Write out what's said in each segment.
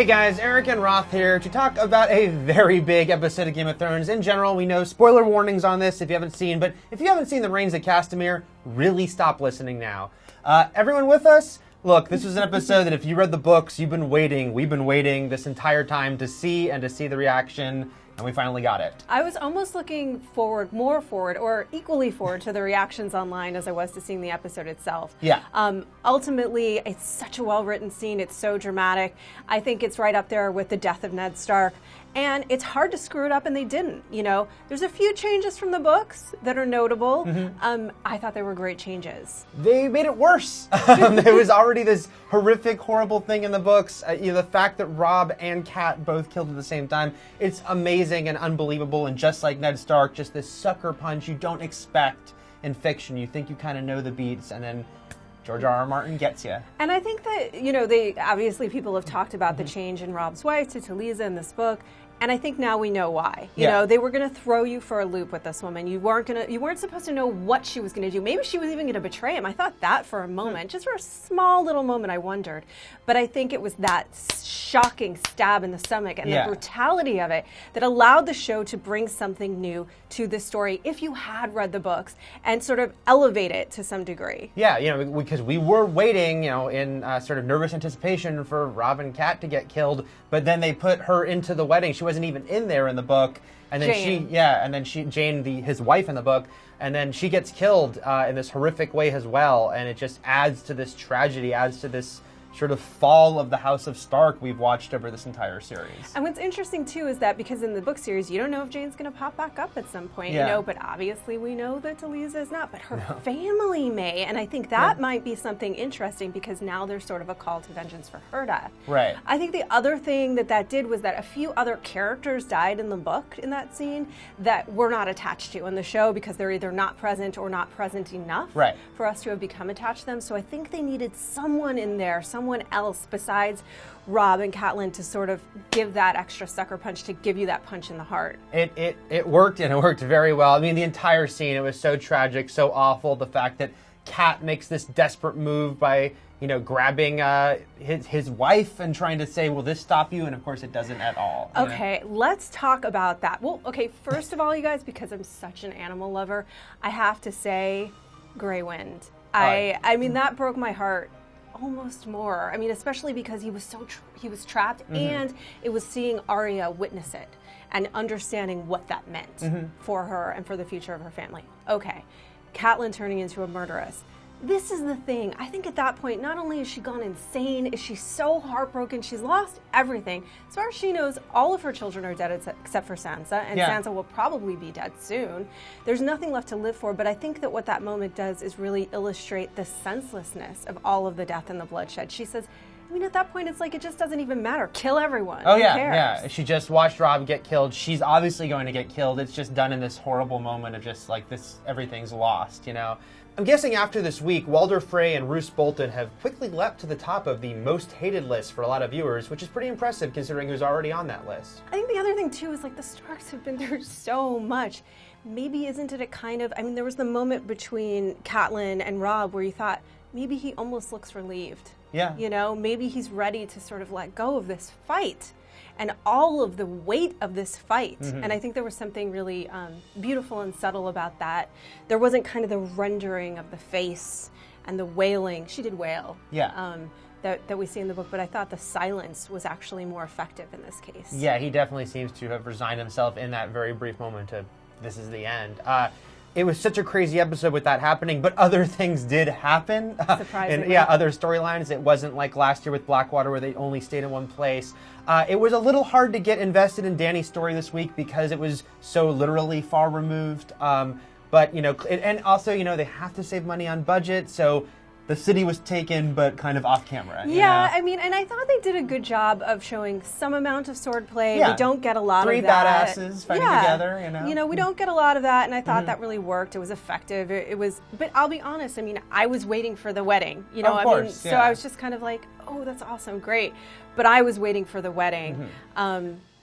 Hey guys, Eric and Roth here to talk about a very big episode of Game of Thrones. In general, we know spoiler warnings on this if you haven't seen, but if you haven't seen The Reigns of Castamere, really stop listening now. Everyone with us? Look, this was an episode that if you read the books, we've been waiting this entire time to see the reaction, and we finally got it. I was almost looking more forward, or equally forward to the reactions online as I was to seeing the episode itself. Yeah. Ultimately, it's such a well-written scene. It's so dramatic. I think it's right up there with the death of Ned Stark. And it's hard to screw it up, and they didn't. You know, there's a few changes from the books that are notable. I thought they were great changes. They made it worse. There was already this horrific, horrible thing in the books. The fact that Robb and Cat both killed at the same time, it's amazing and unbelievable. And just like Ned Stark, just this sucker punch you don't expect in fiction. You think you kind of know the beats, and then George R.R. Martin gets you. And I think that, obviously people have talked about the change in Robb's wife to Talisa in this book. And I think now we know why. You know, they were going to throw you for a loop with this woman. You weren't supposed to know what she was going to do. Maybe she was even going to betray him. I thought that for a moment, just for a small little moment, I wondered. But I think it was that shocking stab in the stomach and the brutality of it that allowed the show to bring something new to the story if you had read the books and sort of elevate it to some degree. Yeah, because we were waiting, in sort of nervous anticipation for Robb and Cat to get killed, but then they put her into the wedding. She wasn't even in there in the book, and then Jane, his wife in the book, and then she gets killed in this horrific way as well, and it just adds to this tragedy, adds to this sort of fall of the House of Stark we've watched over this entire series. And what's interesting too is that because in the book series you don't know if Jane's going to pop back up at some point, but obviously we know that Talisa is not, but her family may, and I think that might be something interesting because now there's sort of a call to vengeance for her death. Right. I think the other thing that did was that a few other characters died in the book in that scene that we're not attached to in the show because they're either not present or not present enough for us to have become attached to them. So I think they needed someone in there, someone else besides Robb and Catelyn to sort of give that extra sucker punch, to give you that punch in the heart. It worked, and it worked very well. I mean, the entire scene, it was so tragic, so awful. The fact that Cat makes this desperate move by, grabbing his wife and trying to say, will this stop you? And of course it doesn't at all. Okay, let's talk about that. Well, okay, first of all, you guys, because I'm such an animal lover, I have to say Grey Wind. I mean, that broke my heart almost more. I mean, especially because he was trapped, and it was seeing Arya witness it and understanding what that meant for her and for the future of her family. Okay, Catelyn turning into a murderess. This is the thing. I think at that point, not only is she gone insane, is she so heartbroken, she's lost everything. As far as she knows, all of her children are dead except for Sansa, and Sansa will probably be dead soon. There's nothing left to live for, but I think that what that moment does is really illustrate the senselessness of all of the death and the bloodshed. She says, I mean, at that point, it's like, it just doesn't even matter. Kill everyone. Oh, Who cares? She just watched Robb get killed. She's obviously going to get killed. It's just done in this horrible moment of just like this, everything's lost, I'm guessing after this week, Walder Frey and Roose Bolton have quickly leapt to the top of the most hated list for a lot of viewers, which is pretty impressive considering who's already on that list. I think the other thing, too, is like the Starks have been through so much. Maybe isn't it a kind of, I mean, there was the moment between Catelyn and Robb where you thought, maybe he almost looks relieved. Yeah. Maybe he's ready to sort of let go of this fight and all of the weight of this fight. And I think there was something really beautiful and subtle about that. There wasn't kind of the rendering of the face and the wailing. She did wail. Yeah. That we see in the book, but I thought the silence was actually more effective in this case. Yeah, he definitely seems to have resigned himself in that very brief moment to this is the end. It was such a crazy episode with that happening, but other things did happen. Surprisingly. And other storylines. It wasn't like last year with Blackwater where they only stayed in one place. It was a little hard to get invested in Dany's story this week because it was so literally far removed. But, and also, they have to save money on budget, so the city was taken, but kind of off camera. I mean, and I thought they did a good job of showing some amount of swordplay. Yeah. We don't get a lot Three of that. badasses fighting together, we don't get a lot of that, and I thought that really worked. It was effective. It was, but I'll be honest. I mean, I was waiting for the wedding. Of course, so I was just kind of like, oh, that's awesome, great. But I was waiting for the wedding.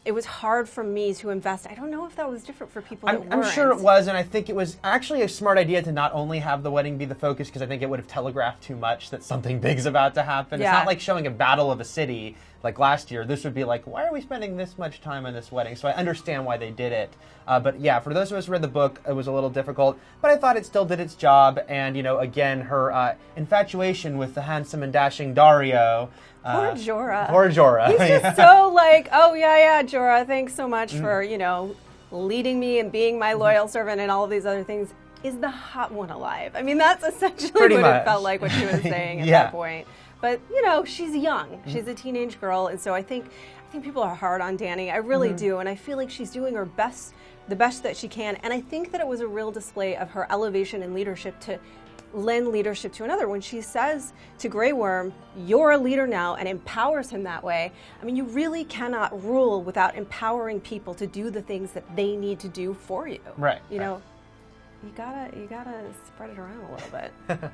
It was hard for me to invest. I don't know if that was different for people that weren't. I'm sure it was, and I think it was actually a smart idea to not only have the wedding be the focus, because I think it would have telegraphed too much that something big's about to happen. It's not like showing a battle of a city. like last year, this would be like, why are we spending this much time on this wedding? So I understand why they did it. But yeah, for those of us who read the book, it was a little difficult, but I thought it still did its job. And, again, her infatuation with the handsome and dashing Dario. Poor Jorah. Poor Jorah. He's just so like, oh, yeah, Jorah, thanks so much for, leading me and being my loyal servant and all of these other things. Is the hot one alive? I mean, that's essentially Pretty what much. It felt like what she was saying at that point. But, she's young. She's a teenage girl. And so I think people are hard on Dany. I really do. And I feel like she's doing her best, the best that she can. And I think that it was a real display of her elevation in leadership to lend leadership to another. When she says to Grey Worm, you're a leader now, and empowers him that way, I mean, you really cannot rule without empowering people to do the things that they need to do for you. Right. You gotta spread it around a little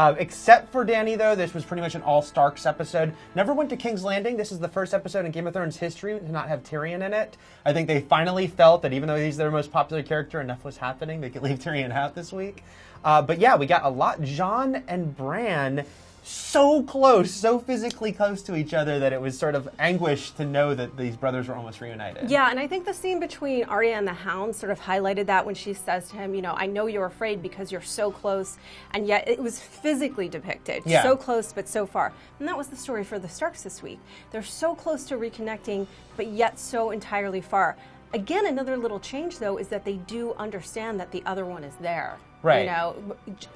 bit. Except for Dany, though, this was pretty much an all Starks episode. Never went to King's Landing. This is the first episode in Game of Thrones history to not have Tyrion in it. I think they finally felt that even though he's their most popular character, enough was happening. They could leave Tyrion out this week. But yeah, we got a lot. Jon and Bran, so close, so physically close to each other that it was sort of anguish to know that these brothers were almost reunited. Yeah, and I think the scene between Arya and the Hound sort of highlighted that when she says to him, I know you're afraid because you're so close, and yet it was physically depicted. Yeah. So close, but so far. And that was the story for the Starks this week. They're so close to reconnecting, but yet so entirely far. Again, another little change, though, is that they do understand that the other one is there. Right.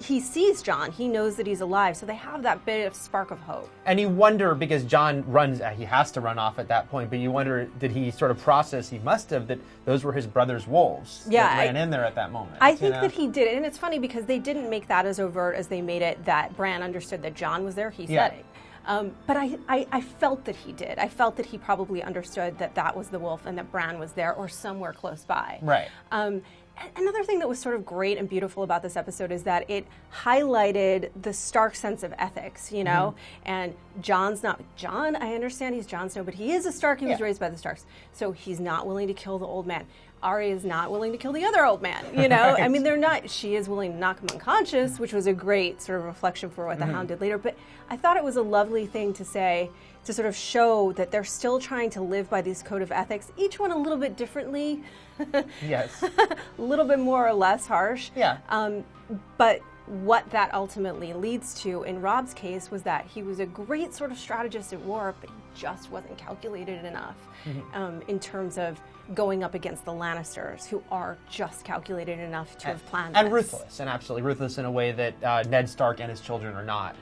He sees Jon. He knows that he's alive. So they have that bit of spark of hope. And you wonder, because Jon runs, he has to run off at that point, but you wonder, did he sort of process, he must have, that those were his brother's wolves that ran in there at that moment. I think that he did it. And it's funny because they didn't make that as overt as they made it that Bran understood that Jon was there. He said it. But I felt that he did. I felt that he probably understood that that was the wolf and that Bran was there or somewhere close by. Right. Another thing that was sort of great and beautiful about this episode is that it highlighted the Stark sense of ethics, and Jon's not, Jon, I understand he's Jon Snow, but he is a Stark, he was raised by the Starks, so he's not willing to kill the old man. Arya is not willing to kill the other old man, Right. I mean, she is willing to knock him unconscious, which was a great sort of reflection for what the Hound did later, but I thought it was a lovely thing to say, to sort of show that they're still trying to live by these code of ethics, each one a little bit differently. Yes. A little bit more or less harsh. Yeah. But what that ultimately leads to, in Rob's case, was that he was a great sort of strategist at war, but he just wasn't calculated enough in terms of going up against the Lannisters, who are just calculated enough to have planned and this. Ruthless, and absolutely ruthless in a way that Ned Stark and his children are not.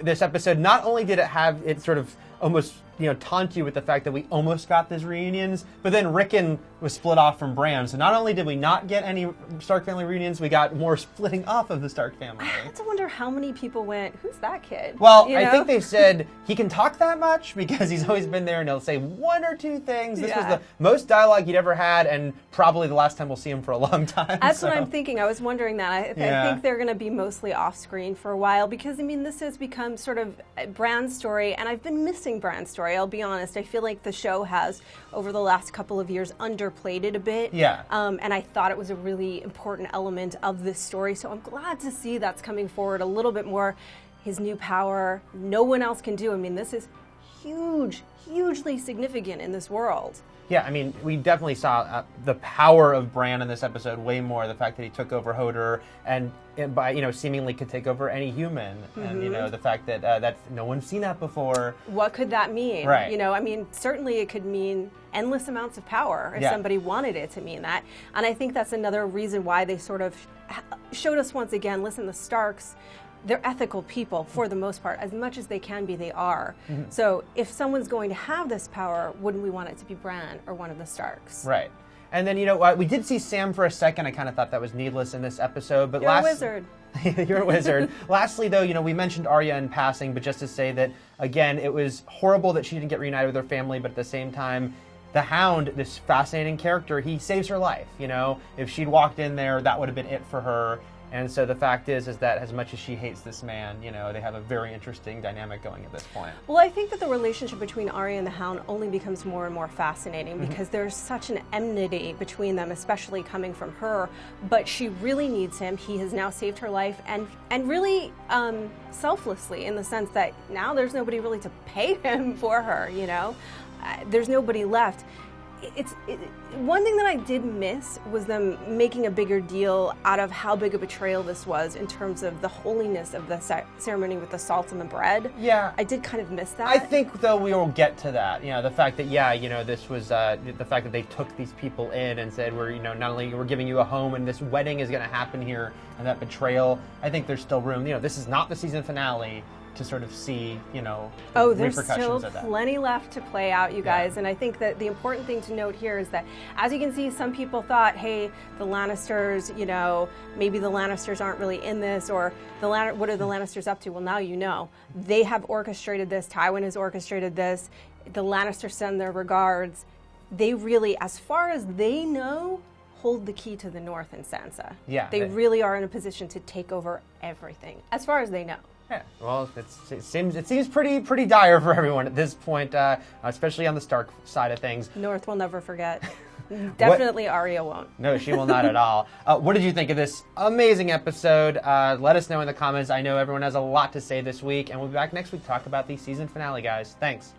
This episode, not only did it have it sort of almost taunt you with the fact that we almost got these reunions, but then Rickon was split off from Bran. So not only did we not get any Stark family reunions, we got more splitting off of the Stark family. I had to wonder how many people went, who's that kid? Well, I think they said he can talk that much because he's always been there and he'll say one or two things. This was the most dialogue he'd ever had and probably the last time we'll see him for a long time. That's what I'm thinking. I was wondering that. I think they're going to be mostly off screen for a while because, I mean, this has become sort of Bran's story, and I've been missing Bran's story. I'll be honest. I feel like the show has, over the last couple of years, underplayed it a bit. Yeah. And I thought it was a really important element of this story. So I'm glad to see that's coming forward a little bit more. His new power, no one else can do. I mean, this is hugely significant in this world. Yeah, I mean, we definitely saw the power of Bran in this episode way more. The fact that he took over Hodor and by seemingly could take over any human, and the fact that that no one's seen that before. What could that mean? Right. I mean, certainly it could mean endless amounts of power if somebody wanted it to mean that. And I think that's another reason why they sort of showed us once again. Listen, the Starks, they're ethical people for the most part. As much as they can be, they are. So if someone's going to have this power, wouldn't we want it to be Bran or one of the Starks? Right. And then, we did see Sam for a second. I kind of thought that was needless in this episode. But You're a wizard. You're a wizard. Lastly, though, we mentioned Arya in passing, but just to say that, again, it was horrible that she didn't get reunited with her family, but at the same time, the Hound, this fascinating character, he saves her life, If she'd walked in there, that would have been it for her. And so the fact is that as much as she hates this man, they have a very interesting dynamic going at this point. Well, I think that the relationship between Arya and the Hound only becomes more and more fascinating because there's such an enmity between them, especially coming from her. But she really needs him. He has now saved her life, and really selflessly, in the sense that now there's nobody really to pay him for her. There's nobody left. One thing that I did miss was them making a bigger deal out of how big a betrayal this was in terms of the holiness of the ceremony with the salt and the bread. Yeah. I did kind of miss that. I think, though, we will get to that. The fact that, this was, the fact that they took these people in and said, not only we're giving you a home and this wedding is going to happen here, and that betrayal, I think there's still room. This is not the season finale to sort of see, there's still of that. Plenty left to play out, you guys. And I think that the important thing to note here is that, as you can see, some people thought, hey, the Lannisters, maybe the Lannisters aren't really in this, or what are the Lannisters up to? Well, now you know. They have orchestrated this. Tywin has orchestrated this. The Lannisters send their regards. They really, as far as they know, hold the key to the North and Sansa. Yeah. They really are in a position to take over everything, as far as they know. Yeah, well, it seems pretty dire for everyone at this point, especially on the Stark side of things. North will never forget. Definitely Arya won't. No, she will not at all. What did you think of this amazing episode? Let us know in the comments. I know everyone has a lot to say this week, and we'll be back next week to talk about the season finale, guys. Thanks.